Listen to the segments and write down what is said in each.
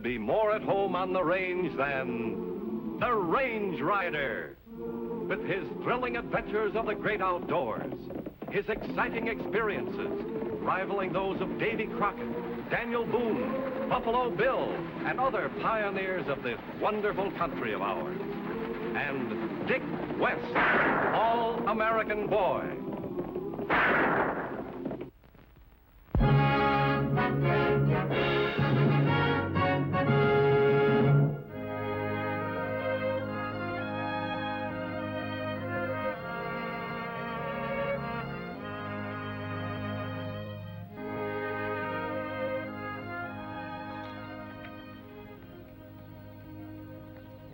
be more at home on the range than the Range Rider. With his thrilling adventures of the great outdoors, his exciting experiences rivaling those of Davy Crockett, Daniel Boone, Buffalo Bill, and other pioneers of this wonderful country of ours. And Dick West, All-American Boy.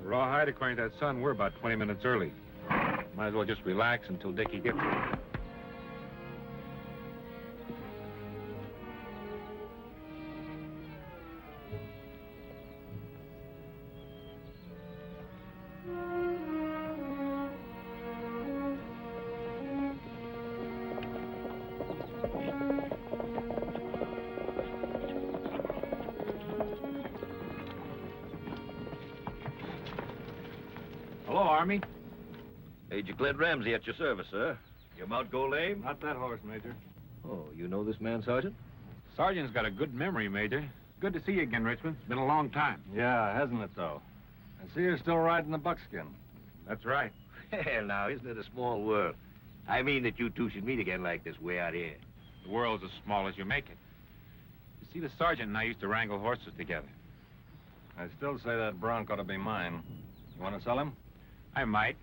Rawhide, according to that sun, we're about 20 minutes early. Might as well just relax until Dickie gets here. Hello, Army. Major Clint Ramsey at your service, sir. Your mount go lame? Not that horse, Major. Oh, you know this man, Sergeant? Sergeant's got a good memory, Major. Good to see you again, Richmond. It's been a long time. Yeah, hasn't it, though? I see you're still riding the Buckskin. That's right. Hell, now, isn't it a small world? I mean that you two should meet again like this way out here. The world's as small as you make it. You see, the sergeant and I used to wrangle horses together. I still say that bronc ought to be mine. You want to sell him? I might.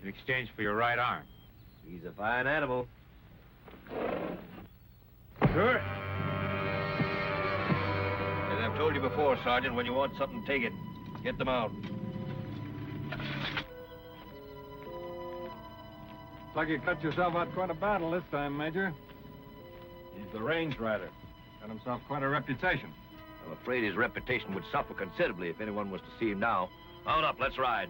In exchange for your right arm. He's a fine animal. Sure. As I've told you before, Sergeant, when you want something, take it. Get them out. Looks like you cut yourself out quite a battle this time, Major. He's the range rider. Got himself quite a reputation. I'm afraid his reputation would suffer considerably if anyone was to see him now. Mount up, let's ride.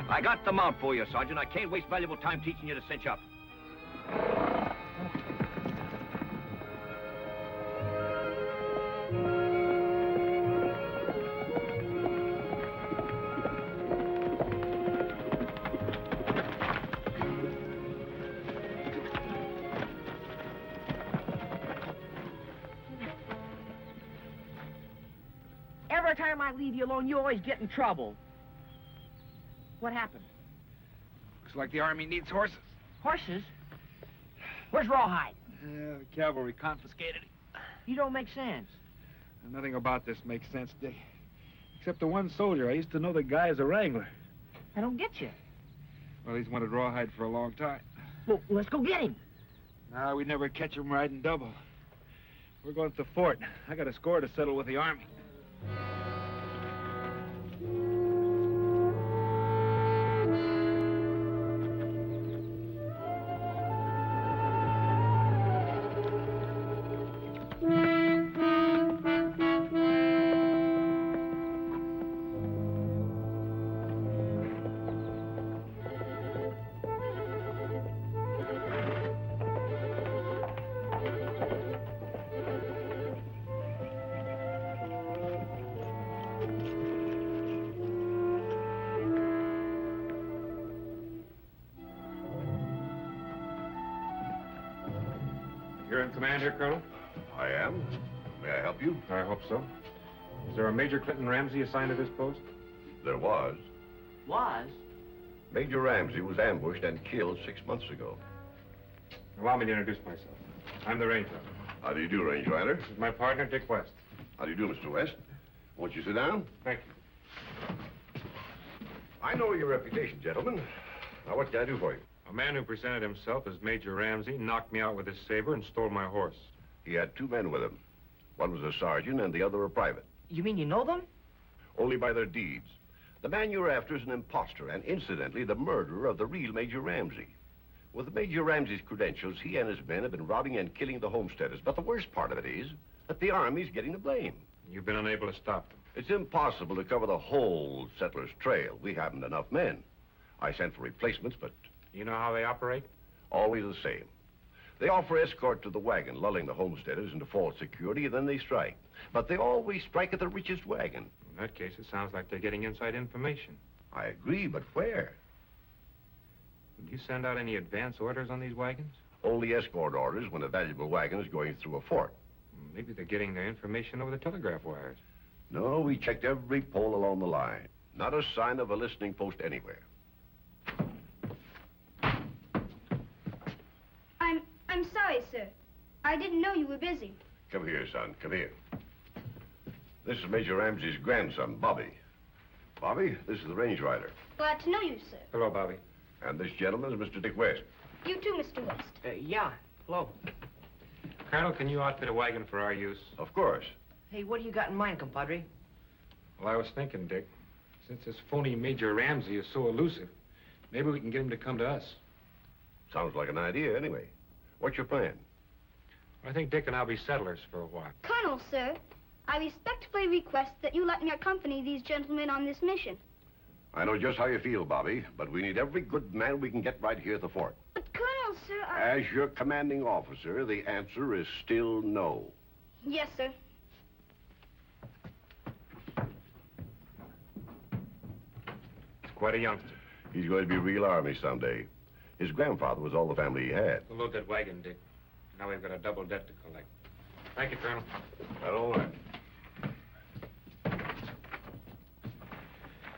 I got the mount for you, Sergeant. I can't waste valuable time teaching you to cinch up. Every time I leave you alone, you always get in trouble. What happened? Looks like the Army needs horses. Horses? Where's Rawhide? The cavalry confiscated him. You don't make sense. Nothing about this makes sense, Dick. Except the one soldier. I used to know the guy as a wrangler. I don't get you. Well, he's wanted Rawhide for a long time. Well, let's go get him. No, we'd never catch him riding double. We're going to the fort. I got a score to settle with the Army. You're in command here, Colonel? I am. May I help you? I hope so. Is there a Major Clinton Ramsey assigned to this post? There was. Was? Major Ramsey was ambushed and killed 6 months ago. Allow me to introduce myself. I'm the ranger. How do you do, Range Rider? This is my partner, Dick West. How do you do, Mr. West? Won't you sit down? Thank you. I know your reputation, gentlemen. Now, what can I do for you? A man who presented himself as Major Ramsey knocked me out with his saber and stole my horse. He had 2 men with him. One was a sergeant and the other a private. You mean you know them? Only by their deeds. The man you're after is an imposter and, incidentally, the murderer of the real Major Ramsey. With Major Ramsey's credentials, he and his men have been robbing and killing the homesteaders. But the worst part of it is that the Army's getting the blame. You've been unable to stop them. It's impossible to cover the whole settler's trail. We haven't enough men. I sent for replacements, but You know how they operate? Always the same. They offer escort to the wagon, lulling the homesteaders into false security, and then they strike. But they always strike at the richest wagon. In that case, it sounds like they're getting inside information. I agree, but where? Did you send out any advance orders on these wagons? Only escort orders when a valuable wagon is going through a fort. Maybe they're getting their information over the telegraph wires. No, we checked every pole along the line. Not a sign of a listening post anywhere. I'm sorry, sir. I didn't know you were busy. Come here, son. Come here. This is Major Ramsey's grandson, Bobby. Bobby, this is the range rider. Glad to know you, sir. Hello, Bobby. And this gentleman is Mr. Dick West. You too, Mr. West. Yeah. Hello. Colonel, can you outfit a wagon for our use? Of course. Hey, what do you got in mind, compadre? Well, I was thinking, Dick, since this phony Major Ramsey is so elusive, maybe we can get him to come to us. Sounds like an idea, anyway. What's your plan? I think Dick and I'll be settlers for a while. Colonel, sir, I respectfully request that you let me accompany these gentlemen on this mission. I know just how you feel, Bobby, but we need every good man we can get right here at the fort. But, Colonel, sir, As your commanding officer, the answer is still no. Yes, sir. He's quite a youngster. He's going to be real Army someday. His grandfather was all the family he had. We'll load that wagon, Dick. Now we've got a double debt to collect. Thank you, Colonel. I don't want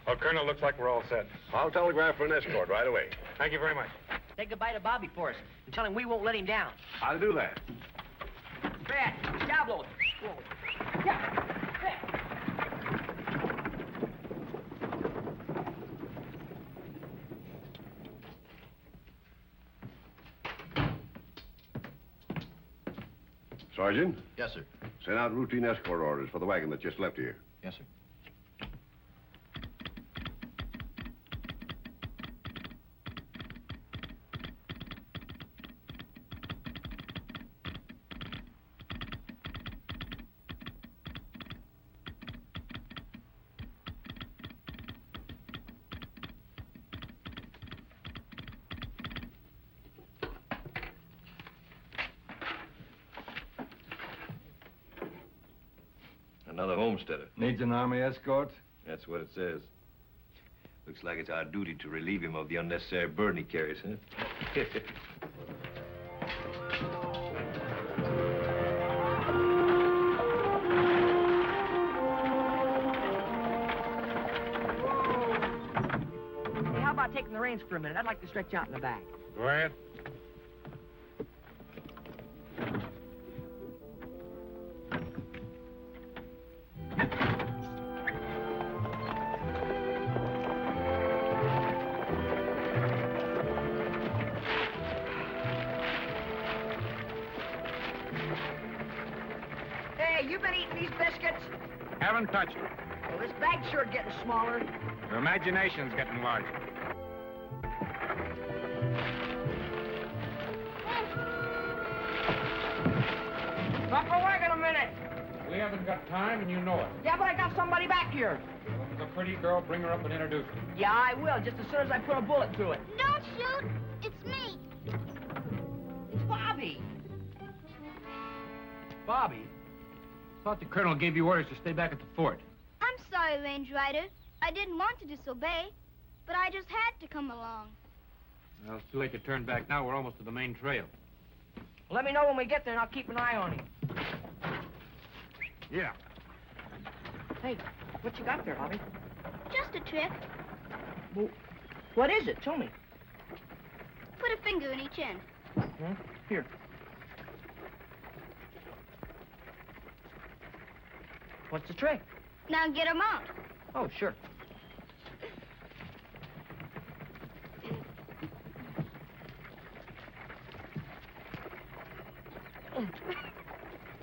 Well, Colonel, looks like we're all set. I'll telegraph for an escort right away. Thank you very much. Say goodbye to Bobby for us and tell him we won't let him down. I'll do that. Brad, Diablo. Yeah. Sergeant, Yes, sir. send out routine escort orders for the wagon that just left here. Yes, sir. Another homesteader. Needs an army escort? That's what it says. Looks like it's our duty to relieve him of the unnecessary burden he carries, huh? Hey, how about taking the reins for a minute? I'd like to stretch out in the back. Go ahead. Hey, you been eating these biscuits? Haven't touched it. Well, this bag's sure getting smaller. Your imagination's getting larger. Stop the wagon a minute. We haven't got time, and you know it. Yeah, but I got somebody back here. If it's a pretty girl, bring her up and introduce her. Yeah, I will, just as soon as I put a bullet through it. Don't shoot. It's me. It's Bobby. Bobby? Thought the colonel gave you orders to stay back at the fort. I'm sorry, Range Rider. I didn't want to disobey, but I just had to come along. Well, it's too late to turn back now. We're almost to the main trail. Let me know when we get there, and I'll keep an eye on him. Yeah. Hey, what you got there, Bobby? Just a trick. Well, what is it? Show me. Put a finger in each end. Huh? Here. What's the trick? Now get 'em out. Oh, sure.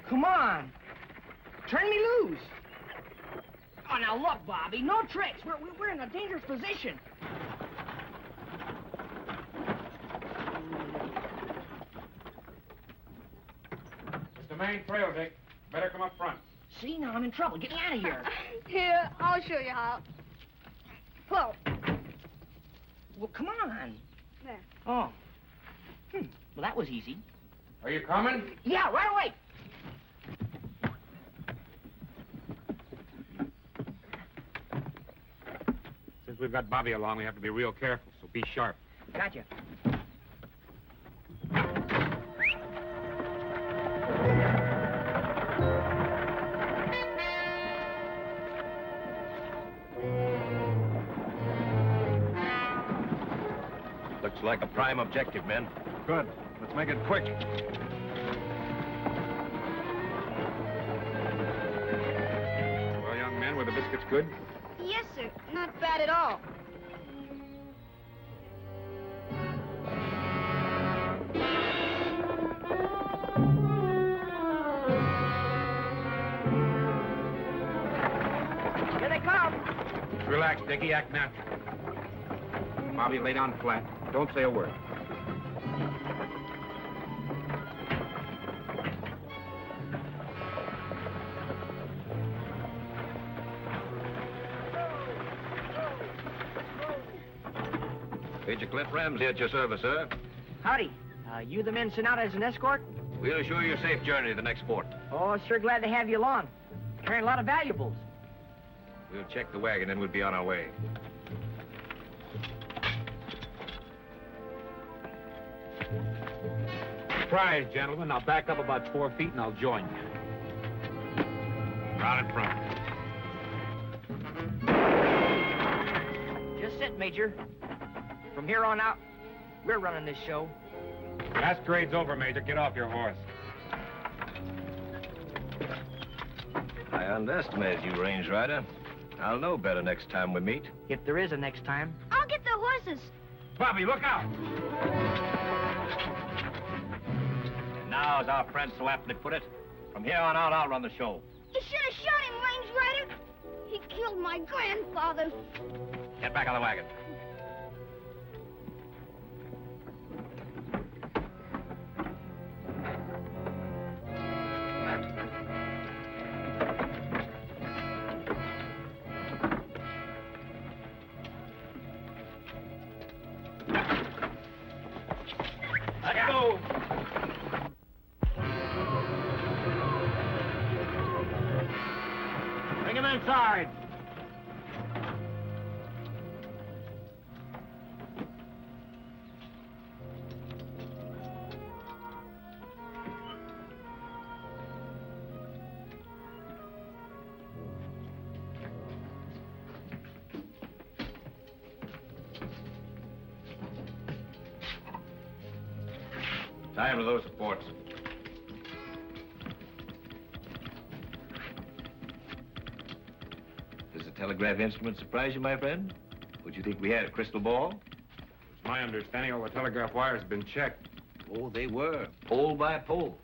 Come on. Turn me loose. Oh, now look, Bobby. No tricks. We're in a dangerous position. It's the main trail, Dick. Better come up front. See, now I'm in trouble. Get me out of here. Here, I'll show you how. Pull. Well, come on. fast. Oh. Well, that was easy. Are you coming? Yeah, right away. Since we've got Bobby along, we have to be real careful, so be sharp. Gotcha. Looks like a prime objective, men. Good. Let's make it quick. Well, young men, were the biscuits good? Yes, sir. Not bad at all. Here they come. Just relax, Dickie. Act natural. Bobby, lay down flat. Don't say a word. Major Cliff Ramsey at your service, sir. Howdy. You the men sent out as an escort? We'll assure you a safe journey to the next port. Oh, sure glad to have you along. Carrying a lot of valuables. We'll check the wagon, then we'll be on our way. Surprise, gentlemen. I'll back up about 4 feet and I'll join you. Round in front. Just sit, Major. From here on out, we're running this show. Masquerade's over, Major. Get off your horse. I underestimated you, Range Rider. I'll know better next time we meet. If there is a next time. I'll get the horses. Bobby, look out! And now, as our friend so aptly put it, from here on out, I'll run the show. You should have shot him, Range Rider. He killed my grandfather. Get back on the wagon. Let's go! Bring him inside. Tie him to those supports. Does the telegraph instrument surprise you, my friend? Would you think we had a crystal ball? It's my understanding all the telegraph wires have been checked. Oh, they were, pole by pole.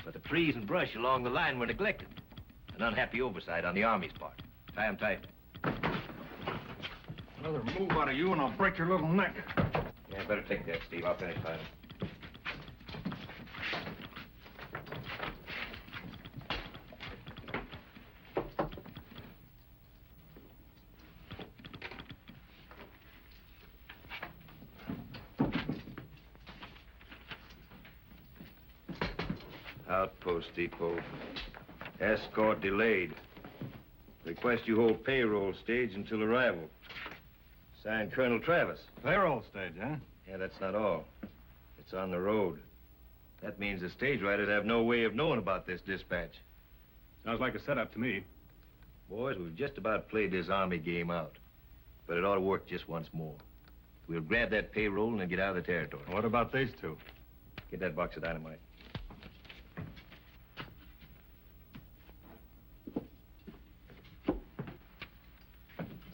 But the trees and brush along the line were neglected. An unhappy oversight on the Army's part. Tie him tight. Another move out of you and I'll break your little neck. Yeah, better take that, Steve. I'll finish tying him. Outpost Depot. Escort delayed. Request you hold payroll stage until arrival. Signed Colonel Travis. Payroll stage, huh? Yeah, that's not all. It's on the road. That means the stage rider'd have no way of knowing about this dispatch. Sounds like a setup to me. Boys, we've just about played this Army game out. But it ought to work just once more. We'll grab that payroll and then get out of the territory. What about these two? Get that box of dynamite.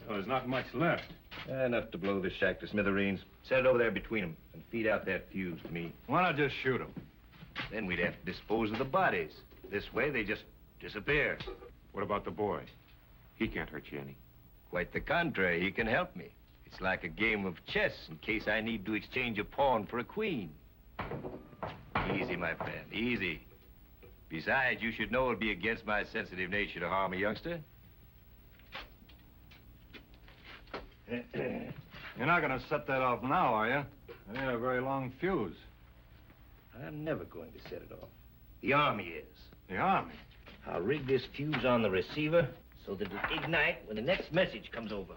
Well, there's not much left. Enough to blow this shack to smithereens. Set it over there between them and feed out that fuse to me. Why not just shoot them? Then we'd have to dispose of the bodies. This way, they just disappear. What about the boy? He can't hurt you any. Quite the contrary, he can help me. It's like a game of chess in case I need to exchange a pawn for a queen. Easy, my friend, easy. Besides, you should know it'd be against my sensitive nature to harm a youngster. You're not gonna set that off now, are you? They had a very long fuse. I'm never going to set it off. The Army is. The Army? I'll rig this fuse on the receiver so that it'll ignite when the next message comes over.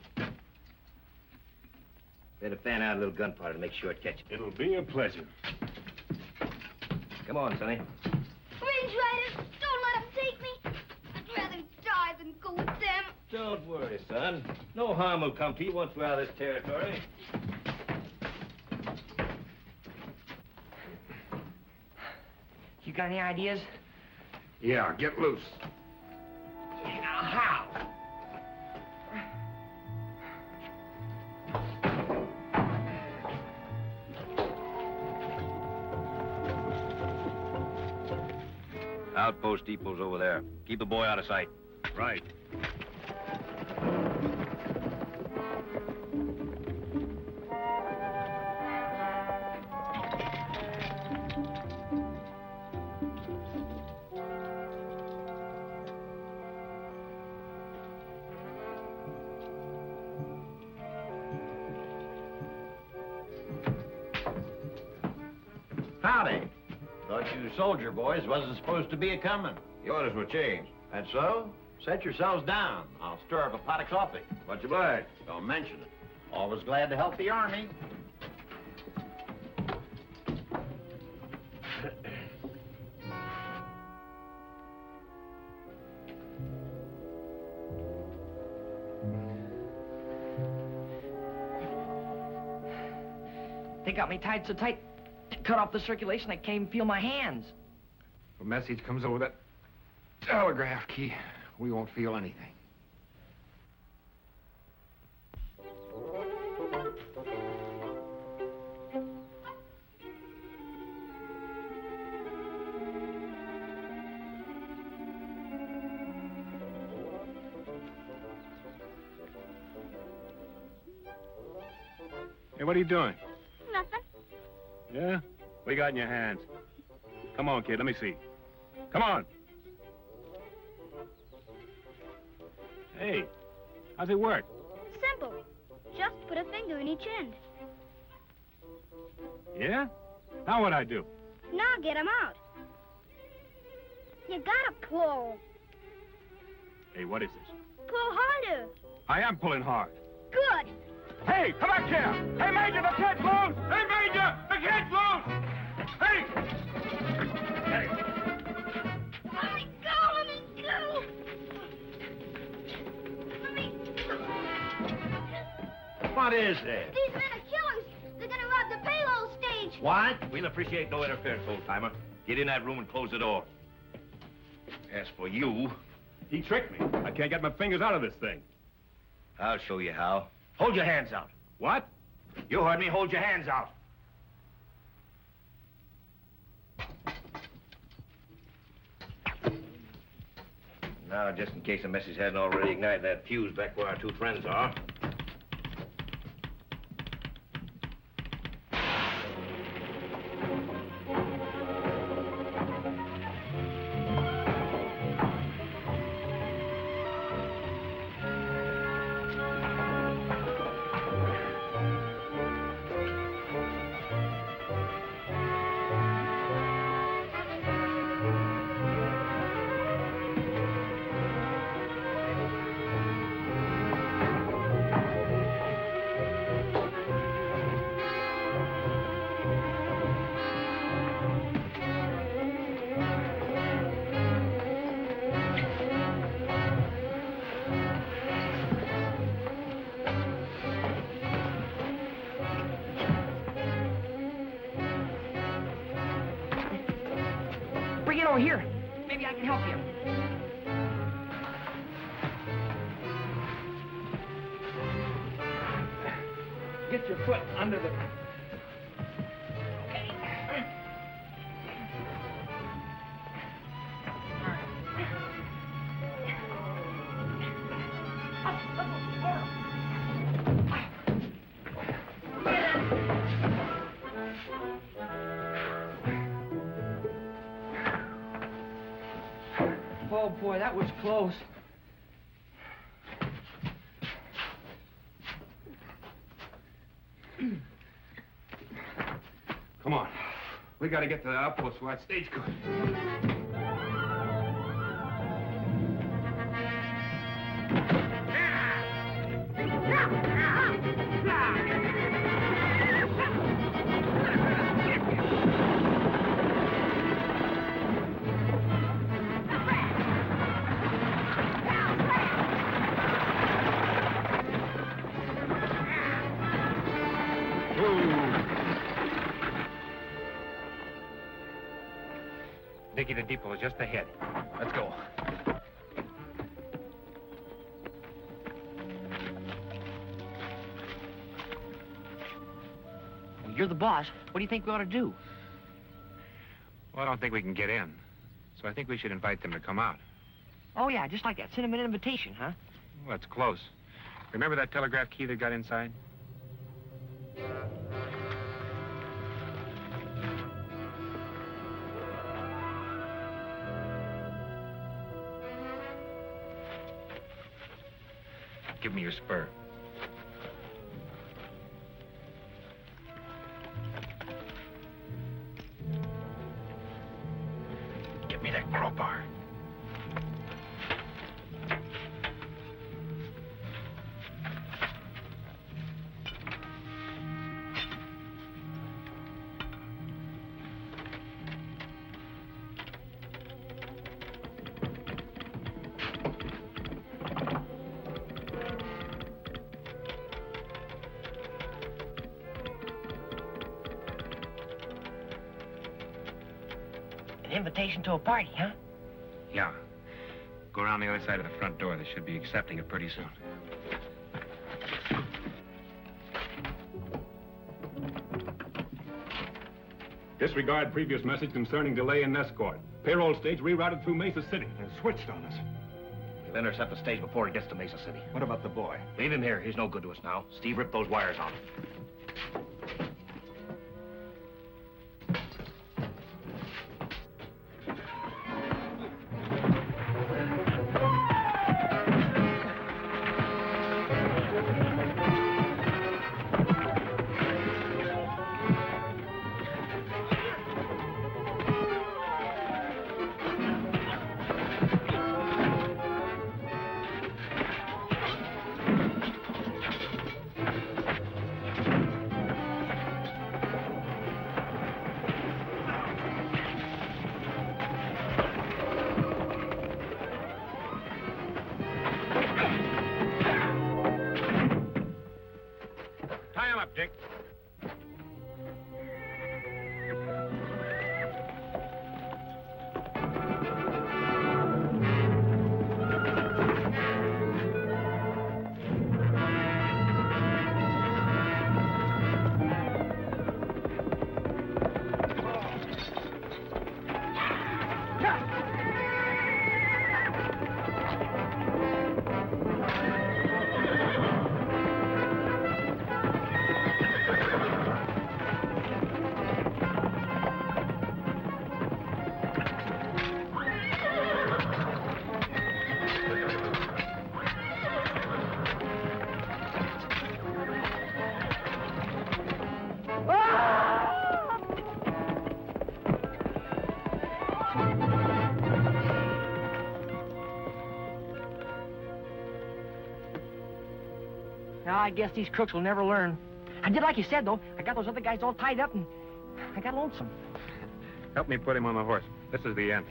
Better fan out a little gunpowder to make sure it catches. It'll be a pleasure. Come on, Sonny. Range Riders, don't let them take me. I'd rather die than go with them. Don't worry, son. No harm will come to you once we're out of this territory. You got any ideas? Yeah, get loose. Yeah, how? Outpost depot's over there. Keep the boy out of sight. Right. Howdy. Thought you soldier boys wasn't supposed to be a-coming. The orders were changed. And so, set yourselves down. I'll stir up a pot of coffee. What's your blood? Don't mention it. Always glad to help the Army. They got me tied so tight, it cut off the circulation, I can't even feel my hands. If a message comes over that telegraph key, we won't feel anything. Hey, what are you doing? Nothing. Yeah? What you got in your hands? Come on, kid, let me see. Come on. Hey, how's it work? Simple. Just put a finger in each end. Yeah? Now what I do? Now get him out. You gotta pull. Hey, what is this? Pull harder. I am pulling hard. Good. Hey, come back here! Hey, Major, the kid's loose! Hey, Major, the kid's loose! Hey! Let me go, let me go. Let me... What is this? These men are killers. They're gonna rob the payload stage. What? We'll appreciate no interference, old-timer. Get in that room and close the door. As for you, He tricked me. I can't get my fingers out of this thing. I'll show you how. Hold your hands out. What? You heard me. Hold your hands out. Now, just in case the message hadn't already ignited that fuse back where our two friends are. Bring it over here. Maybe I can help you. Get your foot under the... Okay. Oh, boy, that was close. Come on. We got to get to the outpost where that stagecoach. Dickie, the depot is just ahead. Let's go. Well, you're the boss. What do you think we ought to do? Well, I don't think we can get in. So I think we should invite them to come out. Oh, yeah, just like that. Send them an invitation, huh? Well, that's close. Remember that telegraph key that got inside? Give me your spur. Give me that crowbar. An invitation to a party, huh? Yeah. Go around the other side of the front door. They should be accepting it pretty soon. Disregard previous message concerning delay in escort. Payroll stage rerouted through Mesa City. They switched on us. We'll intercept the stage before it gets to Mesa City. What about the boy? Leave him here. He's no good to us now. Steve ripped those wires out. Tie him up, Dick. Now, I guess these crooks will never learn. I did like you said, though. I got those other guys all tied up, and I got lonesome. Help me put him on the horse. This is the end.